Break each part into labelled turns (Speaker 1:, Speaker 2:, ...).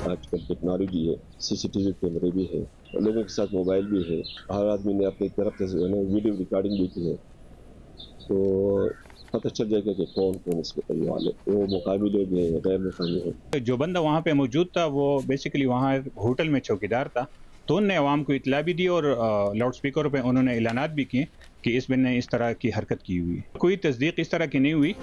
Speaker 1: आजकल टेक्नोलॉजी है, सीसीटीवी कैमरे भी है, लोगों के साथ मोबाइल भी है, हर आदमी ने अपनी तरफ से वीडियो रिकॉर्डिंग भी की है, तो पता चल जाएगा कि कौन कौन इसके करने वाले, वो मुकामी लोग हैं, गैर मुकामी हैं।
Speaker 2: जो बंदा वहाँ पे मौजूद था वो बेसिकली वहाँ होटल में चौकीदार था, तो उनने अवाम को इतला भी दी और लाउड स्पीकर पे उन्होंने ऐलानात भी किए कि इस बंदे ने इस तरह की हरकत की हुई है। कोई तस्दीक इस तरह की नहीं हुई।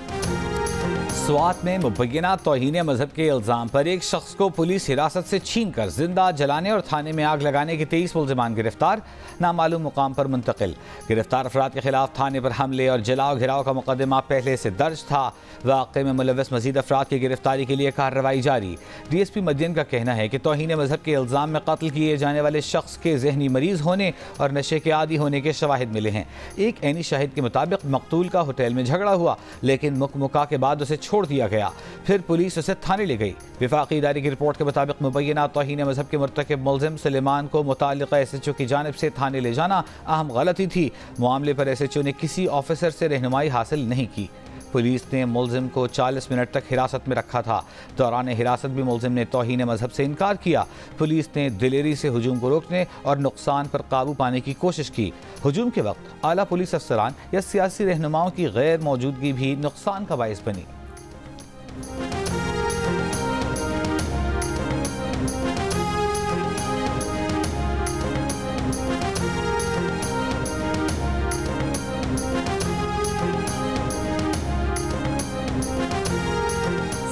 Speaker 3: स्वात में मुबैना तौहीन मजहब के इल्ज़ाम पर एक शख्स को पुलिस हिरासत से छीन कर जिंदा जलाने और थाने में आग लगाने के 23 मुल्ज़िमान गिरफ्तार, नामालूम मुकाम पर मुंतकिल। गिरफ्तार अफराद के खिलाफ थाने पर हमले और जलाओ घिराव का मुकदमा पहले से दर्ज था। वाक़े में मुलव्वस मजीद अफराद की गिरफ्तारी के लिए कार्रवाई जारी। DSP मदियन का कहना है कि तौहीन मजहब के इल्ज़ाम में कत्ल किए जाने वाले शख्स के जहनी मरीज होने और नशे के आदी होने के शवाहिद मिले हैं। एक ऐनी शाहिद के मुताबिक मकतूल का होटल में झगड़ा हुआ, लेकिन मुकमुका के बाद उसे छोड़ दिया गया, फिर पुलिस उसे थाने ले गई। विफाकी इदारे की रिपोर्ट के मुताबिक मुबैना तौहीन मजहब के मुर्तकिब मुल्ज़िम सुलेमान को मुताल्लिक़ा SHO की जानिब से थाने ले जाना अहम गलती थी। मामले पर SHO ने किसी ऑफिसर से रहनुमाई हासिल नहीं की। पुलिस ने मुल्ज़िम को 40 मिनट तक हिरासत में रखा था। दौरान हिरासत भी मुल्ज़िम ने तौहीन मजहब से इनकार किया। पुलिस ने दिलेरी से हुजूम को रोकने और नुकसान पर काबू पाने की कोशिश की। हुजूम के वक्त आला पुलिस अफसरान या सियासी रहनुमाओं की गैर मौजूदगी भी नुकसान का बाइस बनी।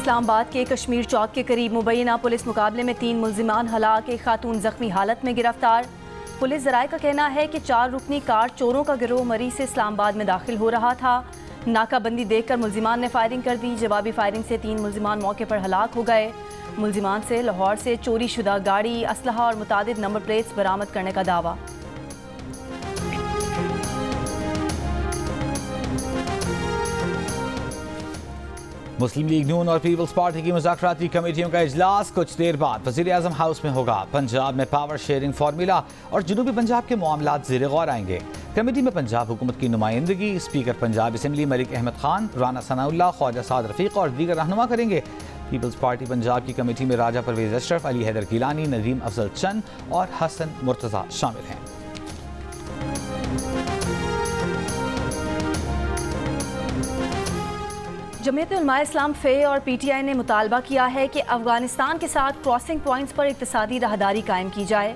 Speaker 4: इस्लामाबाद के कश्मीर चौक के करीब मुबैना पुलिस मुकाबले में 3 मुल्जिमान हलाक, एक खातून जख्मी हालत में गिरफ्तार। पुलिस ज़राए का कहना है कि 4 रुकनी कार चोरों का गिरोह मरी से इस्लामाबाद में दाखिल हो रहा था। नाकाबंदी देखकर मुल्जिमान ने फायरिंग कर दी। जवाबी फायरिंग से 3 मुल्जिमान मौके पर हलाक हो गए। मुल्जिमान से लाहौर से चोरी शुदा गाड़ी, असलहा और मुतादिद नंबर प्लेट्स बरामद करने का दावा।
Speaker 3: मुस्लिम लीग नून और पीपल्स पार्टी की मुज़ाकराती कमेटियों का इजलास कुछ देर बाद वज़ीर-ए-आज़म हाउस में होगा। पंजाब में पावर शेयरिंग फार्मूला और जनूबी पंजाब के मामलात ज़ेर गौर आएंगे। कमेटी में पंजाब हुकूमत की नुमाइंदगी स्पीकर पंजाब असम्बली मलिक अहमद खान, राना सनाउल्लाह, ख्वाजा साद रफ़ीक और दीगर रहनुमा करेंगे। पीपल्स पार्टी पंजाब की कमेटी में राजा परवेज़ अशरफ, अली हैदर गिलानी, नदीम अफजल चंद और हसन मुर्तज़ा शामिल हैं।
Speaker 4: जमीयत उलमा इस्लाम फ़े और PTI ने मुतालबा किया है कि अफगानिस्तान के साथ क्रॉसिंग पॉइंट्स पर इक़्तिसादी राहदारी कायम की जाए।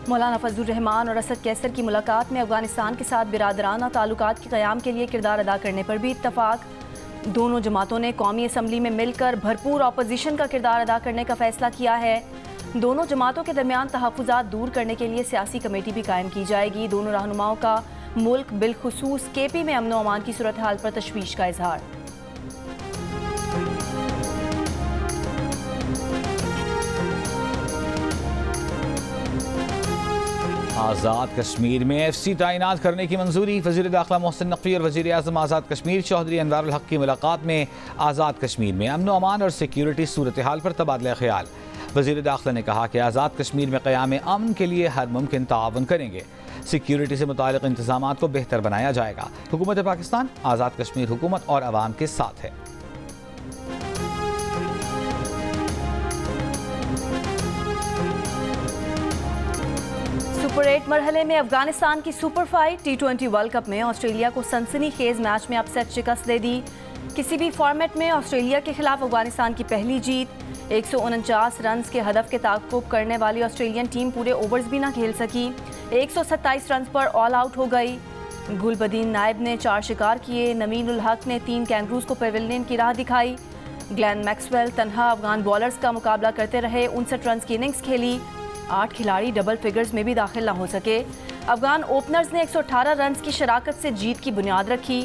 Speaker 4: मौलाना फजलुर रहमान और असद कैसर की मुलाकात में अफगानिस्तान के साथ बिरादराना ताल्लुकात के क़याम के लिए किरदार अदा करने पर भी इत्तफाक। दोनों जमातों ने कौमी असम्बली में मिलकर भरपूर अपोजिशन का किरदार अदा करने का फैसला किया है। दोनों जमातों के दरमियान तहफ़्फ़ुज़ात दूर करने के लिए सियासी कमेटी भी कायम की जाएगी। दोनों रहनुमाओं का मुल्क बिलखुसूस KP में अमन व अमान की सूरत हाल पर तशवीश का इजहार।
Speaker 3: आज़ाद कश्मीर में FC तैनात करने की मंजूरी। वज़ीर दाखिला मोहसिन नकवी और वज़ीर-ए-आज़म आज़ाद कश्मीर चौधरी अनवारुल हक की मुलाकात में आज़ाद कश्मीर में अमन व अमान और सिक्योरिटी सूरत हाल पर तबादला ख्याल। वज़ीर दाखिला ने कहा कि आज़ाद कश्मीर में क़याम अमन के लिए हर मुमकिन ताअवुन करेंगे। सिक्योरिटी से मुताल्लिक़ इंतज़ामात को बेहतर बनाया जाएगा। हुकूमत पाकिस्तान आज़ाद कश्मीर हुकूमत और अवाम के साथ है।
Speaker 4: सुपर 8 मरहले में अफगानिस्तान की super fight. T20 world cup में ऑस्ट्रेलिया को सनसनीखेज मैच में अपसेट शिकस्त दे दी। किसी भी फॉर्मेट में ऑस्ट्रेलिया के खिलाफ अफगानिस्तान की पहली जीत। 149 रन के हदफ के ताक़ुब करने वाली ऑस्ट्रेलियन टीम पूरे ओवर्स भी ना खेल सकी। 127 रन पर ऑल आउट हो गई। गुलबदीन नायब ने 4 शिकार किए। नवीन उल हक ने 3 कैंगरूज को पेविलियन की राह दिखाई। ग्लेन मैक्सवेल तन्हा अफगान बॉलर्स का मुकाबला करते रहे। 59 रन की इनिंग्स खेली। 8 खिलाड़ी डबल फिगर्स में भी दाखिल न हो सके। अफगान ओपनर्स ने 118 रन की शराकत से जीत की बुनियाद रखी।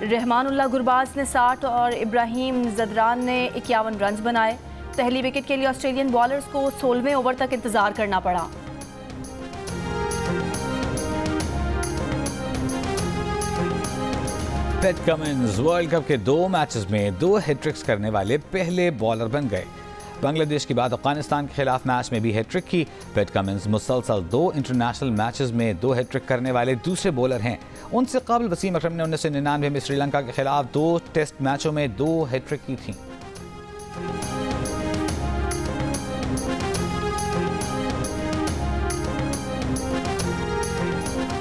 Speaker 4: रहमानुल्लाह गुरबाज ने 60 और इब्राहिम जदरान ने 51 रन बनाए। पहली विकेट के लिए ऑस्ट्रेलियन बॉलर्स को 16वें ओवर तक इंतजार करना पड़ा।
Speaker 3: पैट कमिंस वर्ल्ड कप के 2 मैचेस में 2 हैट्रिक्स करने वाले पहले बॉलर बन गए। बांग्लादेश के बाद अफगानिस्तान के खिलाफ मैच में भी हैट्रिक की। पैट कमिंस मुसलसल 2 इंटरनेशनल मैचेस में 2 हैट्रिक करने वाले दूसरे बॉलर हैं। उनसे कबल वसीम अकरम ने 1999 में श्रीलंका के खिलाफ 2 टेस्ट मैचों में 2 हैट्रिक की थी।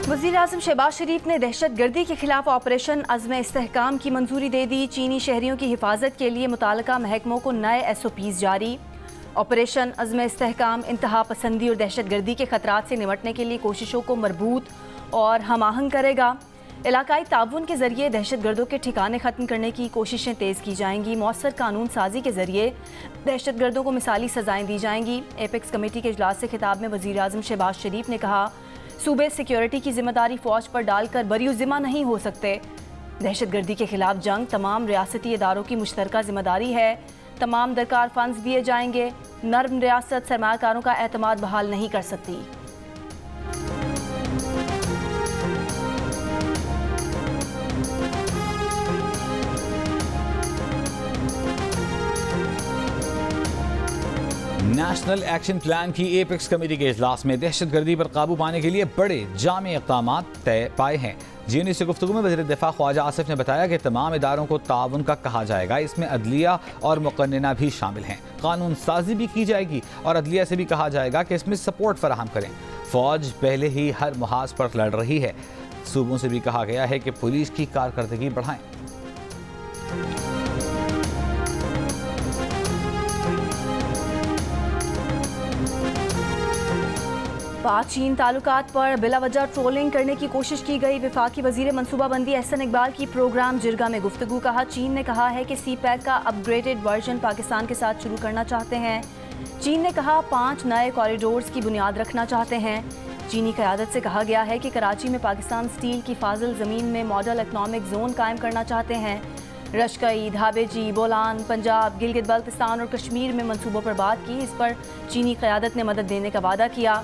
Speaker 4: वज़ीर आज़म शहबाज शरीफ ने दहशत गर्दी के खिलाफ ऑपरेशन अज़्म इस्तेहकाम की मंजूरी दे दी। चीनी शहरियों की हिफाजत के लिए मुताल्लिका महकमों को नए SOPs जारी। ऑपरेशन अज़्म इस्तेहकाम इंतहा पसंदी और दहशत गर्दी के खतरात से निपटने के लिए कोशिशों को मरबूत और हम आहंग करेगा। इलाकाई ताउन के जरिए दहशत गर्दों के ठिकाने ख़त्म करने की कोशिशें तेज़ की जाएंगी। मौसर कानून साजी के जरिए दहशत गर्दों को मिसाली सजाएँ दी जाएंगी। एपेक्स कमेटी के इजलास से खिताब में वज़ीर आज़म शहबाज शरीफ ने कहा, सूबे सिक्योरिटी की जिम्मेदारी फ़ौज पर डालकर बरीउ ज़िम्मा नहीं हो सकते। दहशत गर्दी के खिलाफ जंग तमाम रियासती इदारों की मुश्तरका जिम्मेदारी है। तमाम दरकार फंड्स दिए जाएंगे। नर्म रियासत सरमाकारों का एतमाद बहाल नहीं कर सकती।
Speaker 3: नेशनल एक्शन प्लान की एपेक्स कमेटी के इजलास में दहशत गर्दी पर काबू पाने के लिए बड़े जामे इक़दाम तय पाए हैं। GNU से गुफ्तगू में वज़ीर दिफा ख्वाजा आसिफ ने बताया कि तमाम इदारों को ताउन का कहा जाएगा। इसमें अदलिया और मुक़न्निना भी शामिल हैं। कानून साजी भी की जाएगी और अदलिया से भी कहा जाएगा कि इसमें सपोर्ट फराहम करें। फ़ौज पहले ही हर मुहाज पर लड़ रही है। सूबों से भी कहा गया है कि पुलिस की कारकर्दगी बढ़ाएं।
Speaker 4: पाक चीन ताल्लुकात पर बिलावजह ट्रोलिंग करने की कोशिश की गई। वफाकी वजीर मनसूबाबंदी एहसन इकबाल की प्रोग्राम जिरगा में गुफ्तगू। कहा, चीन ने कहा है कि CPEC का अपग्रेडेड वर्जन पाकिस्तान के साथ शुरू करना चाहते हैं। चीन ने कहा 5 नए कॉरिडोर्स की बुनियाद रखना चाहते हैं। चीनी क़यादत से कहा गया है कि कराची में पाकिस्तान स्टील की फाजिल ज़मीन में मॉडल इकनॉमिक जोन कायम करना चाहते हैं। रशकई, धाबेजी, बोलान, पंजाब, गिलगित बल्तिस्तान और कश्मीर में मनसूबों पर बात की। इस पर चीनी क़यादत ने मदद देने का वादा किया।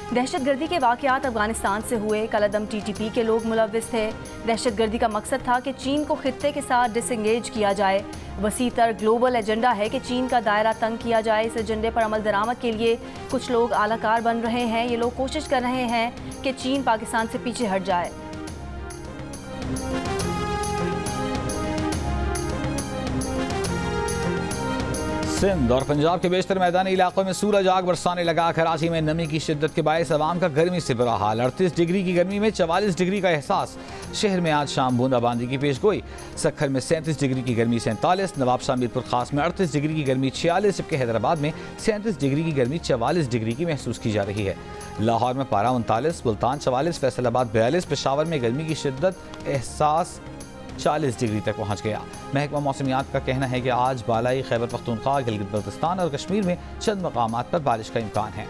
Speaker 4: दहशत गर्दी के वाक़यात अफगानिस्तान से हुए। कलअदम TTP के लोग मुलव्विस थे। दहशत गर्दी का मकसद था कि चीन को खित्ते के साथ डिसंगेज किया जाए। वसी तर ग्लोबल एजेंडा है कि चीन का दायरा तंग किया जाए। इस एजेंडे पर अमल दरामद के लिए कुछ लोग आलाकार बन रहे हैं। ये लोग कोशिश कर रहे हैं कि चीन पाकिस्तान से पीछे हट जाए।
Speaker 3: सिंध और पंजाब के बेशतर मैदानी इलाकों में सूरज आग बरसाने लगा। कराची में नमी की शिद्दत के बायस अवाम का गर्मी से बुरा हाल। 38 डिग्री की गर्मी में 44 डिग्री का एहसास। शहर में आज शाम बूंदाबांदी की पेशगोई। सक्खर में 37 डिग्री की गर्मी 47, नवाबशाह मीरपुर खास में 38 डिग्री की गर्मी 46, जबकि हैदराबाद में 37 डिग्री की गर्मी 44 डिग्री की महसूस की जा रही है। लाहौर में पारा 39, मुल्तान 44, फैसलाबाद 42, पेशावर में गर्मी की शिद्दत एहसास 40 डिग्री तक पहुंच गया। महकमा मौसमियात का कहना है कि आज बालाई खैबर पख्तूनख्वा, गिलगित बल्तिस्तान और कश्मीर में चंद मकामात पर बारिश का इम्कान है।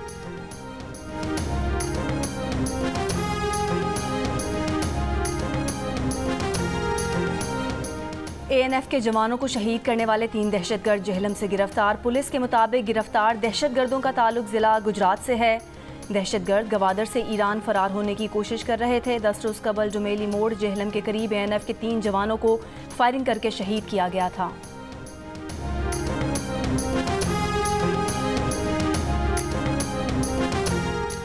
Speaker 4: ANF के जवानों को शहीद करने वाले 3 दहशतगर्द जेहलम से गिरफ्तार। पुलिस के मुताबिक गिरफ्तार दहशतगर्दों का ताल्लुक जिला गुजरात से है। दहशतगर्द गवादर से ईरान फरार होने की कोशिश कर रहे थे। 10 रोज़ कबल जुमेली मोड़ जेहलम के करीब ANF के 3 जवानों को फायरिंग करके शहीद किया गया था।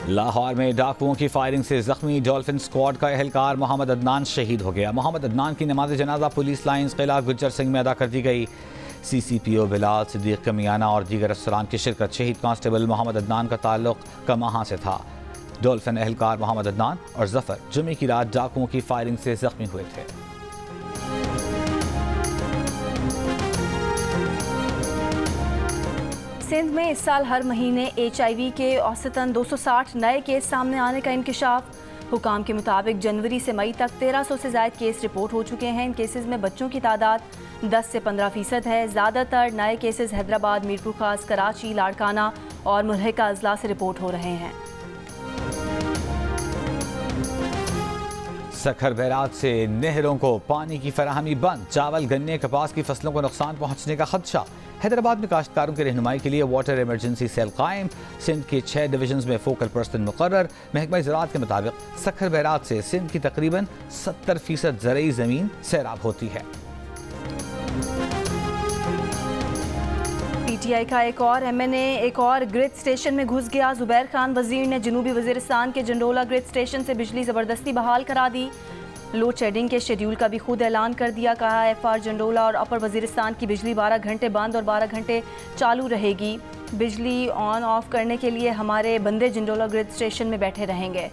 Speaker 3: लाहौर में डाकुओं की फायरिंग से जख्मी डॉल्फिन स्क्वाड का एहलकार मोहम्मद अदनान शहीद हो गया। मोहम्मद अदनान की नमाज जनाजा पुलिस लाइन्स किला गुज्जर सिंह में अदा कर दी गई। CCPO बिलाल सिद्दीक कमियाना और दीगर अफसरान की शिरकत। शहीद कांस्टेबल मोहम्मद अदनान का ताल्लुक कमाहा से था। डॉल्फिन एहलकार मोहम्मद अदनान और जफर जुमे की रात डाकुओं की फायरिंग से जख्मी हुए थे।
Speaker 4: सिंध में इस साल हर महीने HIV के औसतन 260 नए केस सामने आने का इंकशाफ। हुकाम के मुताबिक जनवरी से मई तक 1300 से ज़ायद केस रिपोर्ट हो चुके हैं। इन केसेस में बच्चों की तादाद 10 से 15% है। ज़्यादातर नए केसेस हैदराबाद, मीरपुर खास, कराची, लाड़काना और मुल्हिका अजला से रिपोर्ट हो रहे हैं।
Speaker 3: सखर बैरात से नहरों को पानी की फराहमी बंद। चावल, गन्ने, कपास की फसलों को नुकसान पहुंचने का खदशा। हैदराबाद में काश्तकारों की रहनुमाई के लिए वाटर इमरजेंसी सेल कायम। सिंध के 6 डिवीजन में फोकल पर्सन मुकर्रर। महकमा ज़राअत के मुताबिक सखर बैरात से सिंध की तकरीबन 70% ज़रई ज़मीन सैराब होती है।
Speaker 4: PTI का एक और MNA एक और ग्रिड स्टेशन में घुस गया। जुबैर खान वजीर ने जनूबी वजीरिस्तान के जंडोला ग्रिड स्टेशन से बिजली ज़बरदस्ती बहाल करा दी। लोड शेडिंग के शेड्यूल का भी खुद ऐलान कर दिया। कहा FR जंडोला और अपर वजीरिस्तान की बिजली 12 घंटे बंद और 12 घंटे चालू रहेगी। बिजली ऑन ऑफ करने के लिए हमारे बंदे जंडोला ग्रिड स्टेशन में बैठे रहेंगे।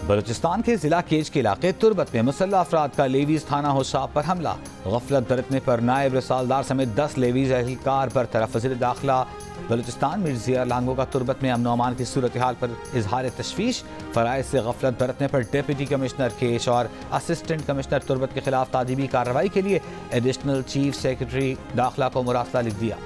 Speaker 3: बलूचिस्तान के जिला केज के इलाके तुर्बत में मुसल्लह अफराद का लेवीज थाना होशाब पर हमला। गफलत बरतने पर नायब रसालदार समेत 10 लेवीज एहलकार बरतरफ। वज़ीर दाखिला बलूचिस्तान मीर ज़िया लांगो का तुर्बत में अमन व अमान की सूरत हाल पर इजहार तशवीश। फ़राइज़ से गफलत बरतने पर डिप्टी कमिश्नर केश और असिस्टेंट कमिश्नर तुर्बत के खिलाफ तादीबी कार्रवाई के लिए एडिशनल चीफ सेक्रेटरी दाखिला को मुरासला लिख दिया।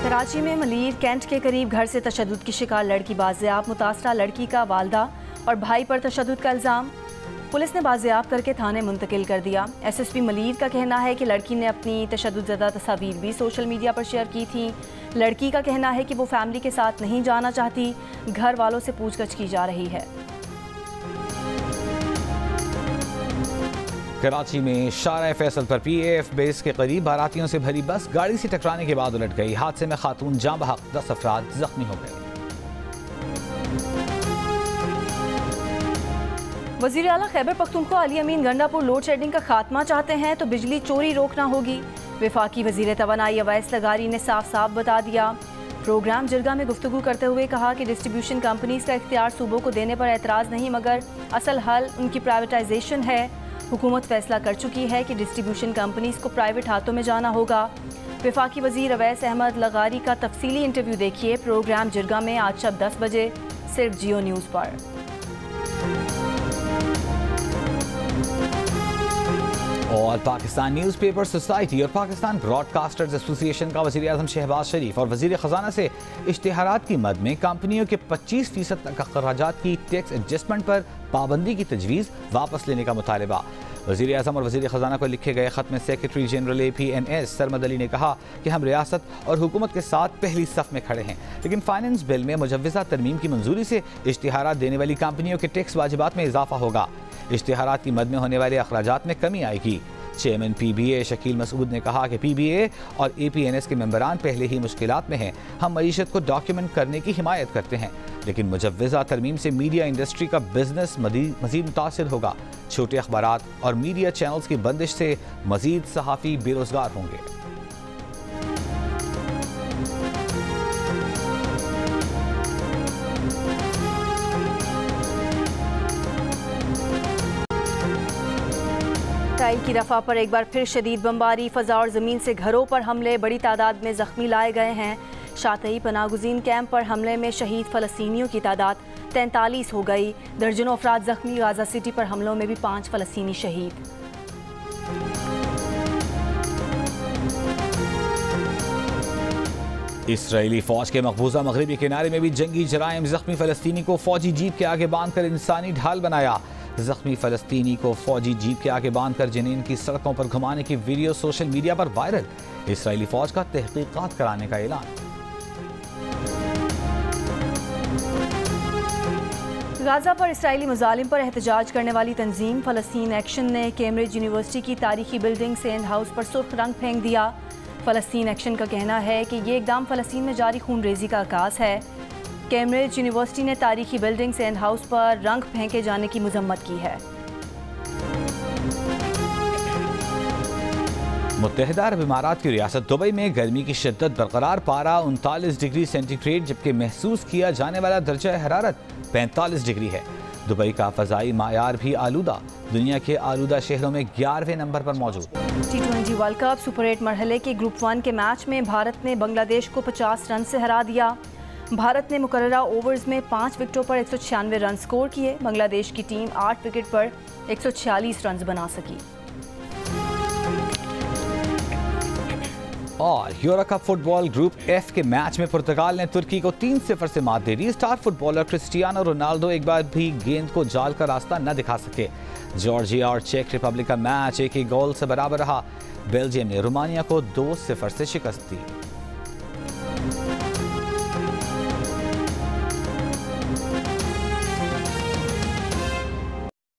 Speaker 4: कराची में मलीर कैंट के करीब घर से तशद्दुद की शिकार लड़की बाजियाब। मुतासरा लड़की का वालदा और भाई पर तशद्दुद का इल्ज़ाम। पुलिस ने बाजियाब करके थाने मुंतकिल कर दिया। SSP मलीर का कहना है कि लड़की ने अपनी तशद्दुदज़दा तस्वीर भी सोशल मीडिया पर शेयर की थी। लड़की का कहना है कि वो फैमिली के साथ नहीं जाना चाहती। घर वालों से पूछगछ की जा रही है।
Speaker 3: कराची में शारा फैसल पर PAF बेस के करीब बारातियों से भरी बस गाड़ी से टकराने के बाद उलट गई। हादसे में खातून जाँ बहक, 10 अफराद जख्मी हो गए।
Speaker 4: वज़ीर आला खैबर पख्तूनख्वा अली अमीन गंडापुर लोड शेडिंग का खात्मा चाहते हैं तो बिजली चोरी रोकना होगी। वफाकी वज़ीर तवानाई अवैस लगारी ने साफ साफ बता दिया। प्रोग्राम जिरगा में गुफ्तगू करते हुए कहा कि डिस्ट्रीब्यूशन कंपनीज का इख्तियार सूबों को देने पर एतराज़ नहीं, मगर असल हल उनकी प्राइवेटाइजेशन है। हुकूमत फैसला कर चुकी है कि डिस्ट्रीब्यूशन कंपनीज को प्राइवेट हाथों में जाना होगा। वफाकी वज़ीर अवैस अहमद लगारी का तफसीली इंटरव्यू देखिए प्रोग्राम जिरगा में आज शब 10 बजे सिर्फ जियो न्यूज़ पर।
Speaker 3: और पाकिस्तान न्यूज़पेपर सोसाइटी और पाकिस्तान ब्रॉडकास्टर्स एसोसिएशन का वज़ीर आज़म शहबाज शरीफ और वज़ीर ख़जाना से इश्तिहारात की मद में कंपनियों के 25% तक अखराजात की टैक्स एडजस्टमेंट पर पाबंदी की तजवीज़ वापस लेने का मुतालबा। वज़ीर आज़म और वज़ीर ख़जाना को लिखे गए ख़त में secretary general APNS Sarmad Ali ने कहा कि हम रियासत और हुकूमत के साथ पहली सफ़ में खड़े हैं, लेकिन फाइनेंस बिल में मुजव्वज़ा तरमीम की मंजूरी से इश्तिहारात देने वाली कंपनियों के टैक्स वाजिबात में इजाफा होगा। इश्तिहारात की मद में होने वाले अखराजात में कमी आएगी। चेयरमैन PBA शकील मसूद ने कहा कि PBA और APNS के मेंबरान पहले ही मुश्किलात में हैं। हम मईशत को डॉक्यूमेंट करने की हिमायत करते हैं, लेकिन मुजव्वज़ा तरमीम से मीडिया इंडस्ट्री का बिजनेस मज़ीद मुतासिर होगा। छोटे अखबारात और मीडिया चैनल्स की बंदिश से मज़ीद सहाफ़ी बेरोज़गार होंगे।
Speaker 4: इसराइल की रफ़ा पर एक बार फिर शदीद बमबारी। फ़ज़ा और ज़मीन से घरों पर हमले, बड़ी तादाद में ज़ख्मी लाए गए हैं। शातई पनागुज़ीन कैंप पर हमले में शहीद फ़लस्तीनियों की तादाद 43 हो गई। दर्जनों अफराद ज़ख्मी। गाज़ा सिटी पर हमलों में भी 5 फ़लस्तीनी शहीद।
Speaker 3: इसराइली फ़ौज के मकबूजा मगरबी किनारे में भी जंगी जराइम। ज़ख्मी फ़लस्तीनी को फ़ौजी जीप के आगे बांधकर इंसानी ढाल बनाया। ज़ख्मी फ़लस्तीनी को फ़ौजी जीप के आगे बांधकर जनीन की सड़कों पर घुमाने की वीडियो सोशल मीडिया पर वायरल। इसराइली फ़ौज का तहकीकात कराने का ऐलान।
Speaker 4: गाज़ा पर इसराइली मुजालिम पर एहतजाज करने वाली तंजीम फ़लस्तीन एक्शन ने कैम्ब्रिज यूनिवर्सिटी की तारीखी बिल्डिंग सेंड हाउस पर सुर्ख रंग फेंक दिया। फ़लस्तीन एक्शन का कहना है कि ये इक़दाम फ़लस्तीन में जारी खून रेजी का आगाज़ है। कैम्ब्रिज यूनिवर्सिटी ने तारीखी बिल्डिंग सेंड हाउस पर रंग फेंके जाने की मजम्मत की है।
Speaker 3: मुत्तहिदा अरब इमारात की रियासत दुबई में गर्मी की शिद्दत बरकरार। पारा 39 डिग्री सेंटीग्रेड, जबकि महसूस किया जाने वाला दर्जा हरारत 45 डिग्री है। दुबई का फ़ज़ाई मायार भी आलूदा, दुनिया के आलूदा शहरों में 11वें नंबर पर मौजूद।
Speaker 4: T20 वर्ल्ड कप सुपर 8 मरहले के ग्रुप 1 के मैच में भारत ने बांग्लादेश को 50 रन से हरा दिया। भारत ने मुकर्ररा ओवर्स में 5 विकेटों पर 196 रन स्कोर किए। बांग्लादेश की टीम 8 विकेट पर 146 रन बना सकी।
Speaker 3: और euro cup football group F के मैच में पुर्तगाल ने तुर्की को 3-0 से मात दे दी। स्टार फुटबॉलर क्रिस्टियानो रोनाल्डो एक बार भी गेंद को जाल का रास्ता न दिखा सके। जॉर्जिया और चेक रिपब्लिक का मैच 1-1 गोल से बराबर रहा। बेल्जियम ने रोमानिया को 2-0 से शिकस्त दी।